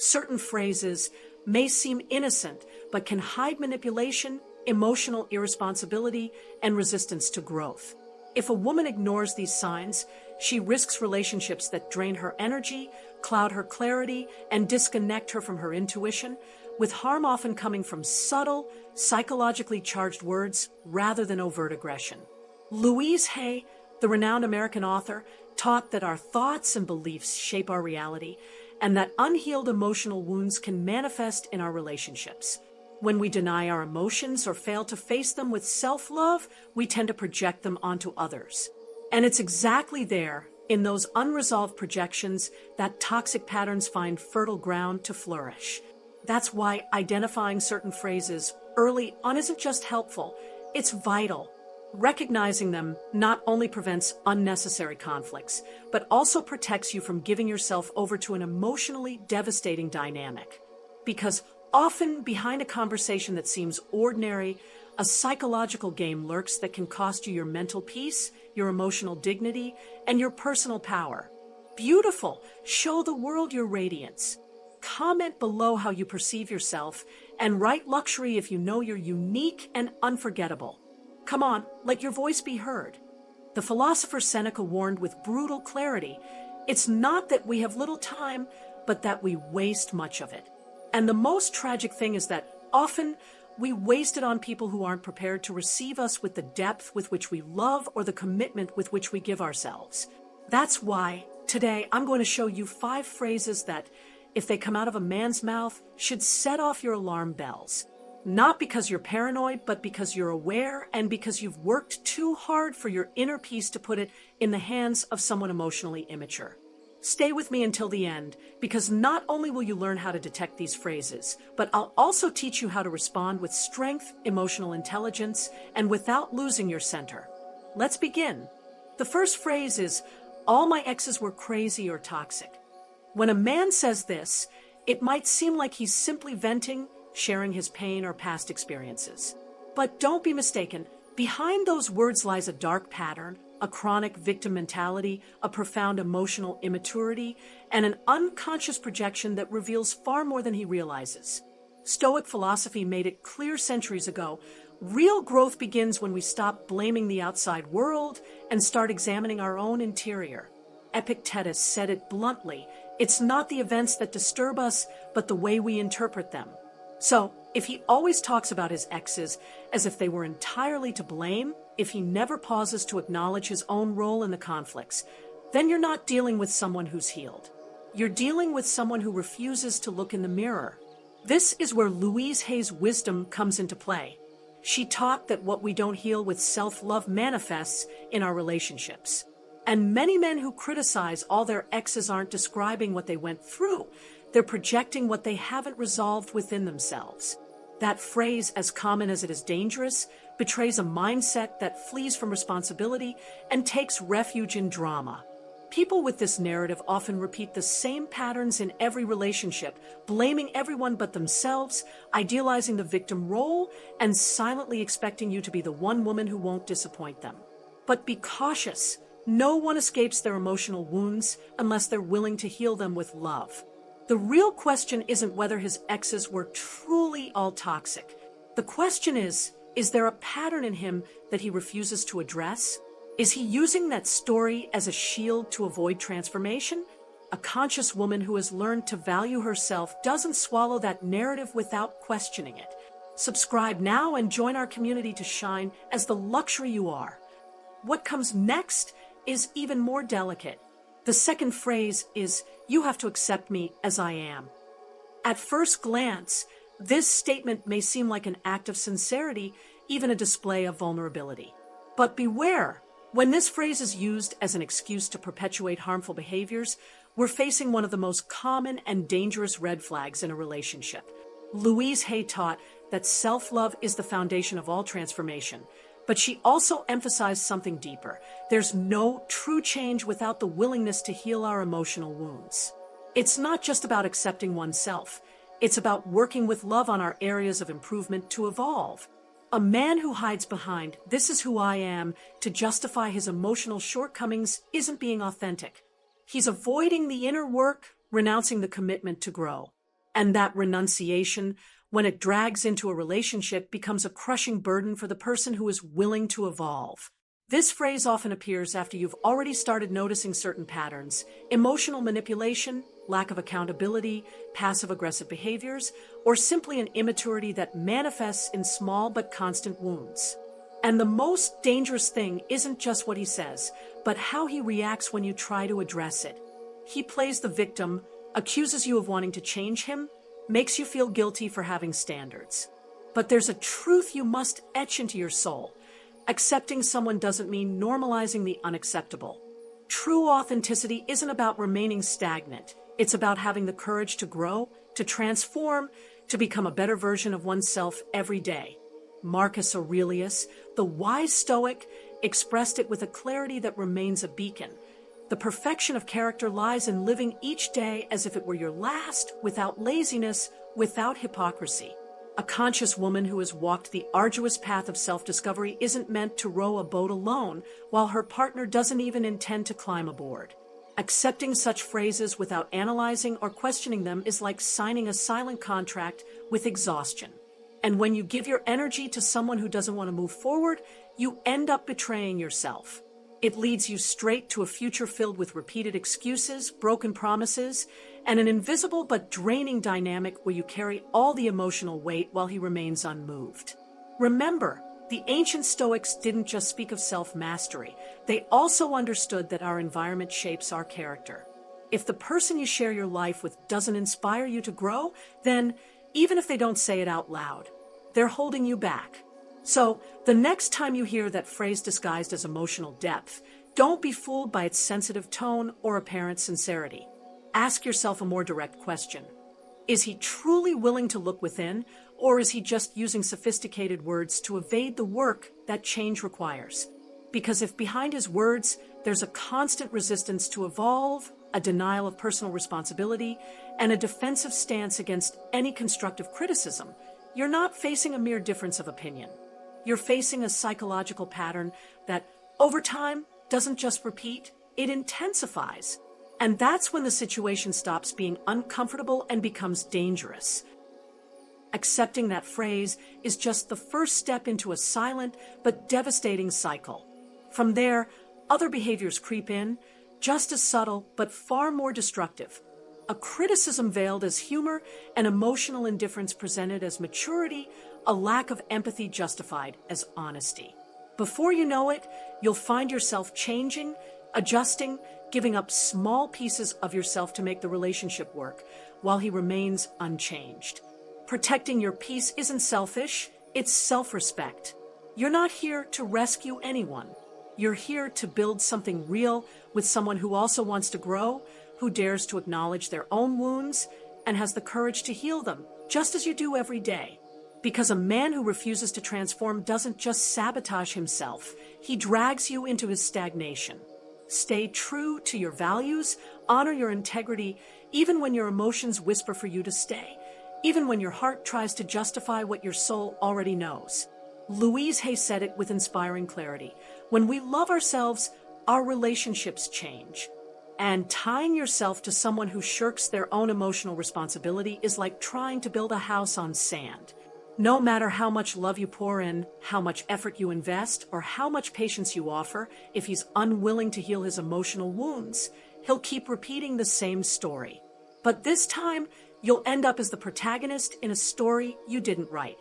certain phrases may seem innocent, but can hide manipulation, emotional irresponsibility, and resistance to growth. If a woman ignores these signs, she risks relationships that drain her energy, cloud her clarity, and disconnect her from her intuition, with harm often coming from subtle, psychologically charged words rather than overt aggression. Louise Hay, the renowned American author, taught that our thoughts and beliefs shape our reality, and that unhealed emotional wounds can manifest in our relationships. When we deny our emotions or fail to face them with self-love, we tend to project them onto others. And it's exactly there, in those unresolved projections, that toxic patterns find fertile ground to flourish. That's why identifying certain phrases early on isn't just helpful, it's vital. Recognizing them not only prevents unnecessary conflicts, but also protects you from giving yourself over to an emotionally devastating dynamic. Because often behind a conversation that seems ordinary, a psychological game lurks that can cost you your mental peace, your emotional dignity, and your personal power. Beautiful! Show the world your radiance. Comment below how you perceive yourself, and write luxury if you know you're unique and unforgettable. Come on, let your voice be heard. The philosopher Seneca warned with brutal clarity, it's not that we have little time, but that we waste much of it. And the most tragic thing is that often we waste it on people who aren't prepared to receive us with the depth with which we love or the commitment with which we give ourselves. That's why today I'm going to show you 5 phrases that, if they come out of a man's mouth, should set off your alarm bells. Not because you're paranoid, but because you're aware and because you've worked too hard for your inner peace to put it in the hands of someone emotionally immature. Stay with me until the end, because not only will you learn how to detect these phrases, but I'll also teach you how to respond with strength, emotional intelligence, and without losing your center. Let's begin. The first phrase is, "All my exes were crazy or toxic." When a man says this, it might seem like he's simply venting, sharing his pain or past experiences. But don't be mistaken, behind those words lies a dark pattern, a chronic victim mentality, a profound emotional immaturity, and an unconscious projection that reveals far more than he realizes. Stoic philosophy made it clear centuries ago, real growth begins when we stop blaming the outside world and start examining our own interior. Epictetus said it bluntly, it's not the events that disturb us, but the way we interpret them. So, if he always talks about his exes as if they were entirely to blame, if he never pauses to acknowledge his own role in the conflicts, then you're not dealing with someone who's healed. You're dealing with someone who refuses to look in the mirror. This is where Louise Hay's wisdom comes into play. She taught that what we don't heal with self-love manifests in our relationships. And many men who criticize all their exes aren't describing what they went through. They're projecting what they haven't resolved within themselves. That phrase, as common as it is dangerous, betrays a mindset that flees from responsibility and takes refuge in drama. People with this narrative often repeat the same patterns in every relationship, blaming everyone but themselves, idealizing the victim role, and silently expecting you to be the one woman who won't disappoint them. But be cautious. No one escapes their emotional wounds unless they're willing to heal them with love. The real question isn't whether his exes were truly all toxic. The question is there a pattern in him that he refuses to address? Is he using that story as a shield to avoid transformation? A conscious woman who has learned to value herself doesn't swallow that narrative without questioning it. Subscribe now and join our community to shine as the luxury you are. What comes next is even more delicate. The second phrase is, "You have to accept me as I am." At first glance, this statement may seem like an act of sincerity, even a display of vulnerability. But beware, when this phrase is used as an excuse to perpetuate harmful behaviors, we're facing one of the most common and dangerous red flags in a relationship. Louise Hay taught that self-love is the foundation of all transformation. But she also emphasized something deeper. There's no true change without the willingness to heal our emotional wounds. It's not just about accepting oneself. It's about working with love on our areas of improvement to evolve. A man who hides behind, "This is who I am," to justify his emotional shortcomings isn't being authentic. He's avoiding the inner work, renouncing the commitment to grow. And that renunciation, when it drags into a relationship, becomes a crushing burden for the person who is willing to evolve. This phrase often appears after you've already started noticing certain patterns: emotional manipulation, lack of accountability, passive-aggressive behaviors, or simply an immaturity that manifests in small but constant wounds. And the most dangerous thing isn't just what he says, but how he reacts when you try to address it. He plays the victim, accuses you of wanting to change him, makes you feel guilty for having standards. But there's a truth you must etch into your soul. Accepting someone doesn't mean normalizing the unacceptable. True authenticity isn't about remaining stagnant. It's about having the courage to grow, to transform, to become a better version of oneself every day. Marcus Aurelius, the wise Stoic, expressed it with a clarity that remains a beacon. The perfection of character lies in living each day as if it were your last, without laziness, without hypocrisy. A conscious woman who has walked the arduous path of self-discovery isn't meant to row a boat alone, while her partner doesn't even intend to climb aboard. Accepting such phrases without analyzing or questioning them is like signing a silent contract with exhaustion. And when you give your energy to someone who doesn't want to move forward, you end up betraying yourself. It leads you straight to a future filled with repeated excuses, broken promises, and an invisible but draining dynamic where you carry all the emotional weight while he remains unmoved. Remember, the ancient Stoics didn't just speak of self-mastery. They also understood that our environment shapes our character. If the person you share your life with doesn't inspire you to grow, then, even if they don't say it out loud, they're holding you back. So, the next time you hear that phrase disguised as emotional depth, don't be fooled by its sensitive tone or apparent sincerity. Ask yourself a more direct question. Is he truly willing to look within, or is he just using sophisticated words to evade the work that change requires? Because if behind his words, there's a constant resistance to evolve, a denial of personal responsibility, and a defensive stance against any constructive criticism, you're not facing a mere difference of opinion. You're facing a psychological pattern that, over time, doesn't just repeat, it intensifies. And that's when the situation stops being uncomfortable and becomes dangerous. Accepting that phrase is just the first step into a silent but devastating cycle. From there, other behaviors creep in, just as subtle but far more destructive. A criticism veiled as humor, and emotional indifference presented as maturity, a lack of empathy justified as honesty. Before you know it, you'll find yourself changing, adjusting, giving up small pieces of yourself to make the relationship work, while he remains unchanged. Protecting your peace isn't selfish, it's self-respect. You're not here to rescue anyone. You're here to build something real with someone who also wants to grow, who dares to acknowledge their own wounds, and has the courage to heal them, just as you do every day. Because a man who refuses to transform doesn't just sabotage himself, he drags you into his stagnation. Stay true to your values, honor your integrity, even when your emotions whisper for you to stay, even when your heart tries to justify what your soul already knows. Louise Hay said it with inspiring clarity. When we love ourselves, our relationships change. And tying yourself to someone who shirks their own emotional responsibility is like trying to build a house on sand. No matter how much love you pour in, how much effort you invest, or how much patience you offer, if he's unwilling to heal his emotional wounds, he'll keep repeating the same story. But this time, you'll end up as the protagonist in a story you didn't write.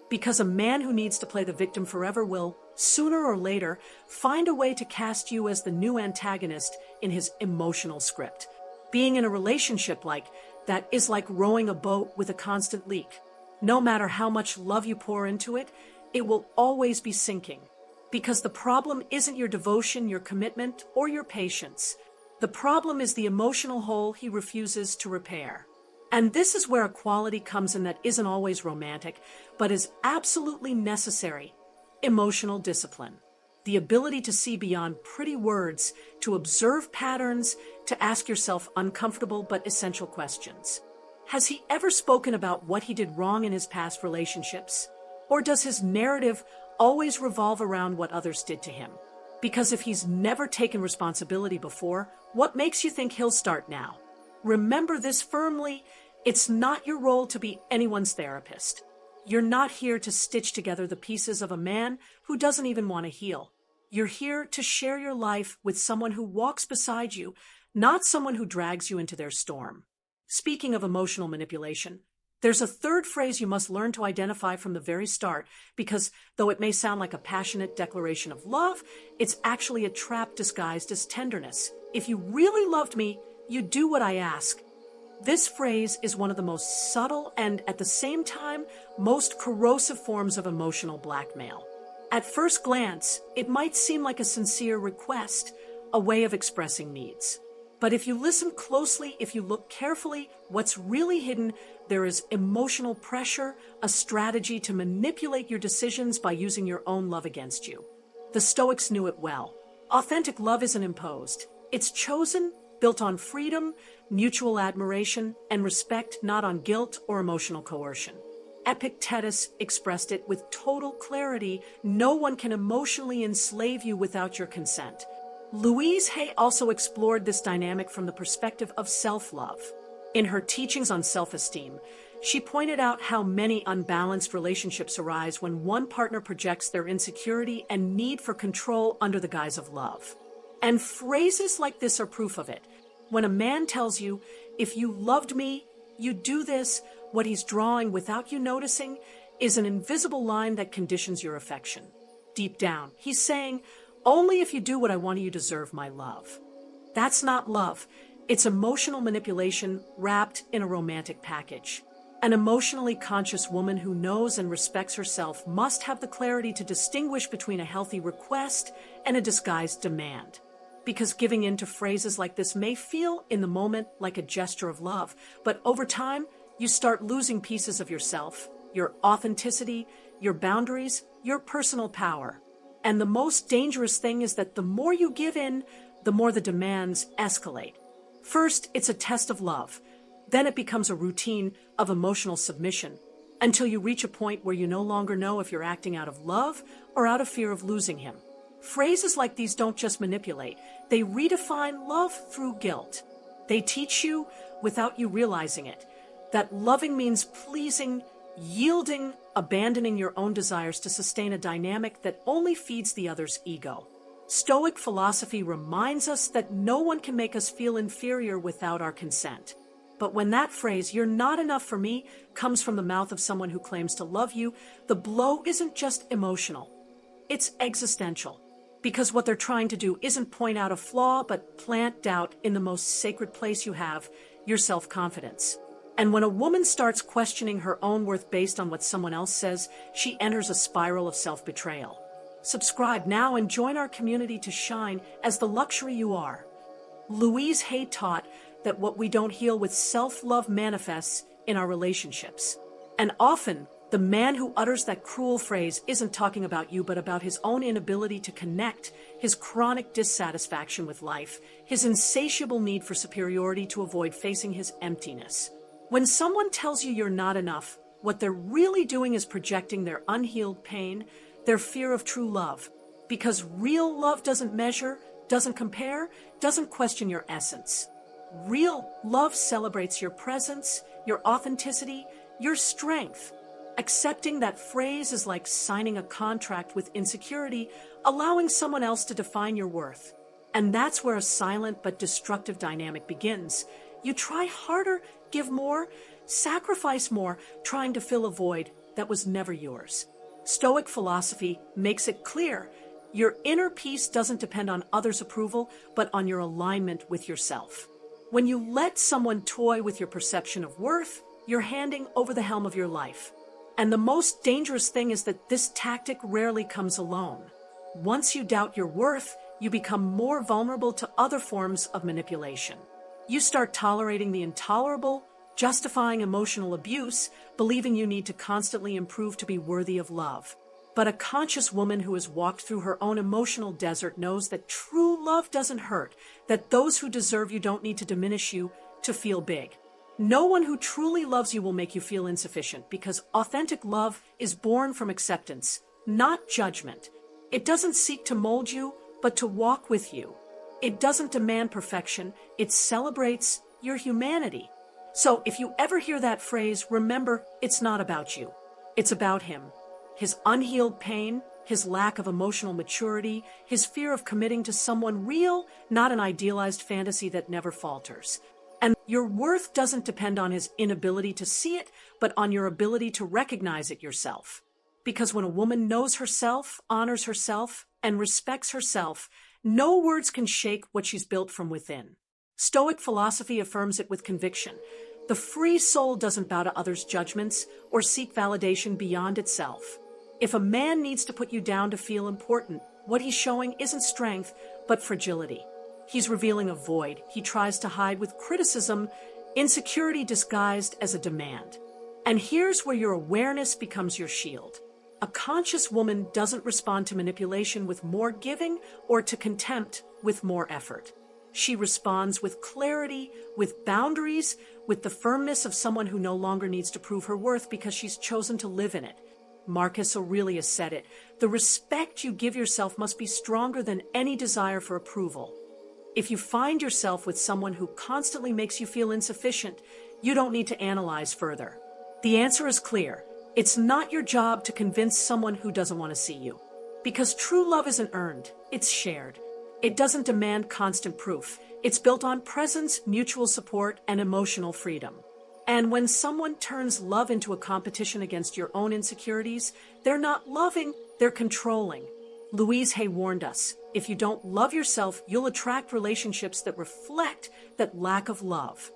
Because a man who needs to play the victim forever will, sooner or later, find a way to cast you as the new antagonist in his emotional script. Being in a relationship like that is like rowing a boat with a constant leak. No matter how much love you pour into it, it will always be sinking. Because the problem isn't your devotion, your commitment, or your patience. The problem is the emotional hole he refuses to repair. And this is where a quality comes in that isn't always romantic, but is absolutely necessary: emotional discipline. The ability to see beyond pretty words, to observe patterns, to ask yourself uncomfortable but essential questions. Has he ever spoken about what he did wrong in his past relationships? Or does his narrative always revolve around what others did to him? Because if he's never taken responsibility before, what makes you think he'll start now? Remember this firmly: It's not your role to be anyone's therapist. You're not here to stitch together the pieces of a man who doesn't even want to heal. You're here to share your life with someone who walks beside you, not someone who drags you into their storm. Speaking of emotional manipulation, there's a third phrase you must learn to identify from the very start, because though it may sound like a passionate declaration of love, it's actually a trap disguised as tenderness. If you really loved me, you'd do what I ask. This phrase is one of the most subtle and, at the same time, most corrosive forms of emotional blackmail. At first glance, it might seem like a sincere request, a way of expressing needs. But if you listen closely, if you look carefully, what's really hidden, there is emotional pressure, a strategy to manipulate your decisions by using your own love against you. The Stoics knew it well. Authentic love isn't imposed. It's chosen, built on freedom, mutual admiration, and respect, not on guilt or emotional coercion. Epictetus expressed it with total clarity: no one can emotionally enslave you without your consent. Louise Hay also explored this dynamic from the perspective of self-love. In her teachings on self-esteem, she pointed out how many unbalanced relationships arise when one partner projects their insecurity and need for control under the guise of love. And phrases like this are proof of it. When a man tells you, "If you loved me, you'd do this," what he's drawing without you noticing is an invisible line that conditions your affection. Deep down, he's saying, "Only if you do what I want, you deserve my love." That's not love. It's emotional manipulation wrapped in a romantic package. An emotionally conscious woman who knows and respects herself must have the clarity to distinguish between a healthy request and a disguised demand. Because giving in to phrases like this may feel, in the moment, like a gesture of love, but over time, you start losing pieces of yourself, your authenticity, your boundaries, your personal power. And the most dangerous thing is that the more you give in, the more the demands escalate. First, it's a test of love. Then it becomes a routine of emotional submission, until you reach a point where you no longer know if you're acting out of love or out of fear of losing him. Phrases like these don't just manipulate, they redefine love through guilt. They teach you, without you realizing it, that loving means pleasing, yielding, abandoning your own desires to sustain a dynamic that only feeds the other's ego. Stoic philosophy reminds us that no one can make us feel inferior without our consent. But when that phrase, "you're not enough for me," comes from the mouth of someone who claims to love you, the blow isn't just emotional, it's existential. Because what they're trying to do isn't point out a flaw, but plant doubt in the most sacred place you have, your self-confidence. And when a woman starts questioning her own worth based on what someone else says, she enters a spiral of self-betrayal. Subscribe now and join our community to shine as the luxury you are. Louise Hay taught that what we don't heal with self-love manifests in our relationships. And often, the man who utters that cruel phrase isn't talking about you, but about his own inability to connect, his chronic dissatisfaction with life, his insatiable need for superiority to avoid facing his emptiness. When someone tells you you're not enough, what they're really doing is projecting their unhealed pain, their fear of true love. Because real love doesn't measure, doesn't compare, doesn't question your essence. Real love celebrates your presence, your authenticity, your strength. Accepting that phrase is like signing a contract with insecurity, allowing someone else to define your worth. And that's where a silent but destructive dynamic begins. You try harder, give more, sacrifice more, trying to fill a void that was never yours. Stoic philosophy makes it clear: your inner peace doesn't depend on others' approval, but on your alignment with yourself. When you let someone toy with your perception of worth, you're handing over the helm of your life. And the most dangerous thing is that this tactic rarely comes alone. Once you doubt your worth, you become more vulnerable to other forms of manipulation. You start tolerating the intolerable, justifying emotional abuse, believing you need to constantly improve to be worthy of love. But a conscious woman who has walked through her own emotional desert knows that true love doesn't hurt, that those who deserve you don't need to diminish you to feel big. No one who truly loves you will make you feel insufficient, because authentic love is born from acceptance, not judgment. It doesn't seek to mold you, but to walk with you. It doesn't demand perfection, it celebrates your humanity. So if you ever hear that phrase, remember, it's not about you. It's about him. His unhealed pain, his lack of emotional maturity, his fear of committing to someone real, not an idealized fantasy that never falters. And your worth doesn't depend on his inability to see it, but on your ability to recognize it yourself. Because when a woman knows herself, honors herself, and respects herself, no words can shake what she's built from within. Stoic philosophy affirms it with conviction. The free soul doesn't bow to others' judgments or seek validation beyond itself. If a man needs to put you down to feel important, what he's showing isn't strength, but fragility. He's revealing a void he tries to hide with criticism, insecurity disguised as a demand. And here's where your awareness becomes your shield. A conscious woman doesn't respond to manipulation with more giving or to contempt with more effort. She responds with clarity, with boundaries, with the firmness of someone who no longer needs to prove her worth because she's chosen to live in it. Marcus Aurelius said it, the respect you give yourself must be stronger than any desire for approval. If you find yourself with someone who constantly makes you feel insufficient, you don't need to analyze further. The answer is clear. It's not your job to convince someone who doesn't want to see you. Because true love isn't earned, it's shared. It doesn't demand constant proof. It's built on presence, mutual support, and emotional freedom. And when someone turns love into a competition against your own insecurities, they're not loving, they're controlling. Louise Hay warned us, if you don't love yourself, you'll attract relationships that reflect that lack of love.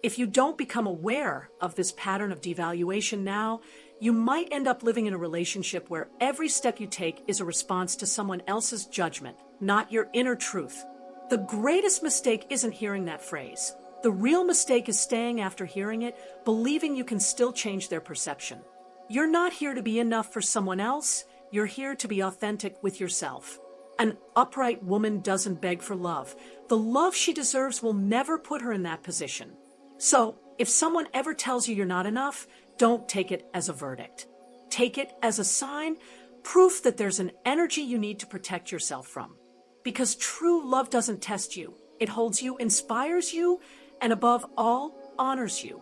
If you don't become aware of this pattern of devaluation now, you might end up living in a relationship where every step you take is a response to someone else's judgment, not your inner truth. The greatest mistake isn't hearing that phrase. The real mistake is staying after hearing it, believing you can still change their perception. You're not here to be enough for someone else. You're here to be authentic with yourself. An upright woman doesn't beg for love. The love she deserves will never put her in that position. So, if someone ever tells you you're not enough, don't take it as a verdict. Take it as a sign, proof that there's an energy you need to protect yourself from. Because true love doesn't test you. It holds you, inspires you, and above all, honors you.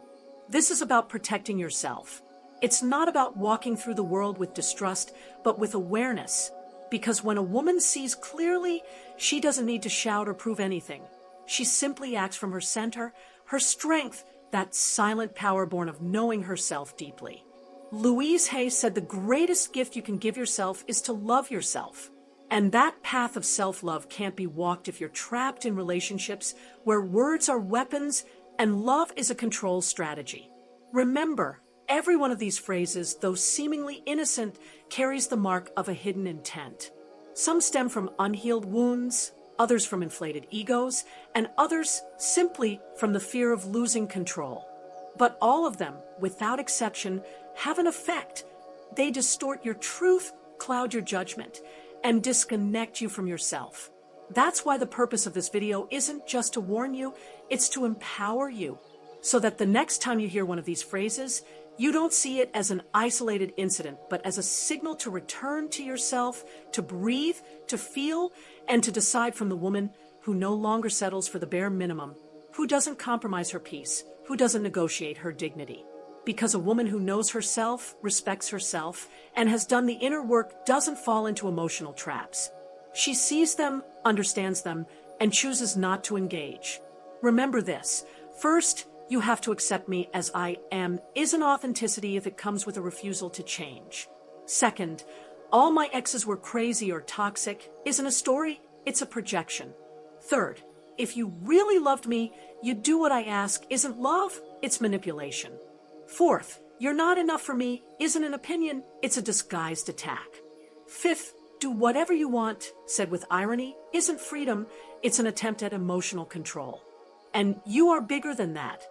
This is about protecting yourself. It's not about walking through the world with distrust, but with awareness. Because when a woman sees clearly, she doesn't need to shout or prove anything. She simply acts from her center, her strength, that silent power born of knowing herself deeply. Louise Hay said the greatest gift you can give yourself is to love yourself. And that path of self-love can't be walked if you're trapped in relationships where words are weapons and love is a control strategy. Remember, every one of these phrases, though seemingly innocent, carries the mark of a hidden intent. Some stem from unhealed wounds, others from inflated egos, and others simply from the fear of losing control. But all of them, without exception, have an effect. They distort your truth, cloud your judgment, and disconnect you from yourself. That's why the purpose of this video isn't just to warn you, it's to empower you, so that the next time you hear one of these phrases, you don't see it as an isolated incident, but as a signal to return to yourself, to breathe, to feel, and to decide from the woman who no longer settles for the bare minimum, who doesn't compromise her peace, who doesn't negotiate her dignity. Because a woman who knows herself, respects herself, and has done the inner work doesn't fall into emotional traps. She sees them, understands them, and chooses not to engage. Remember this. First, you have to accept me as I am isn't authenticity if it comes with a refusal to change. Second, all my exes were crazy or toxic isn't a story, it's a projection. Third, if you really loved me, you'd do what I ask isn't love, it's manipulation. Fourth, you're not enough for me isn't an opinion, it's a disguised attack. Fifth, do whatever you want, said with irony, isn't freedom, it's an attempt at emotional control. And you are bigger than that.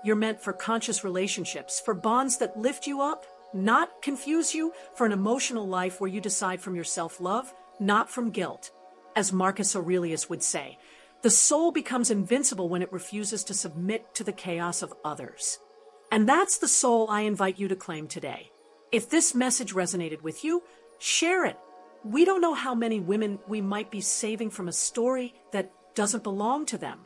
You're meant for conscious relationships, for bonds that lift you up, not confuse you, for an emotional life where you decide from your self-love, not from guilt. As Marcus Aurelius would say, the soul becomes invincible when it refuses to submit to the chaos of others. And that's the soul I invite you to claim today. If this message resonated with you, share it. We don't know how many women we might be saving from a story that doesn't belong to them.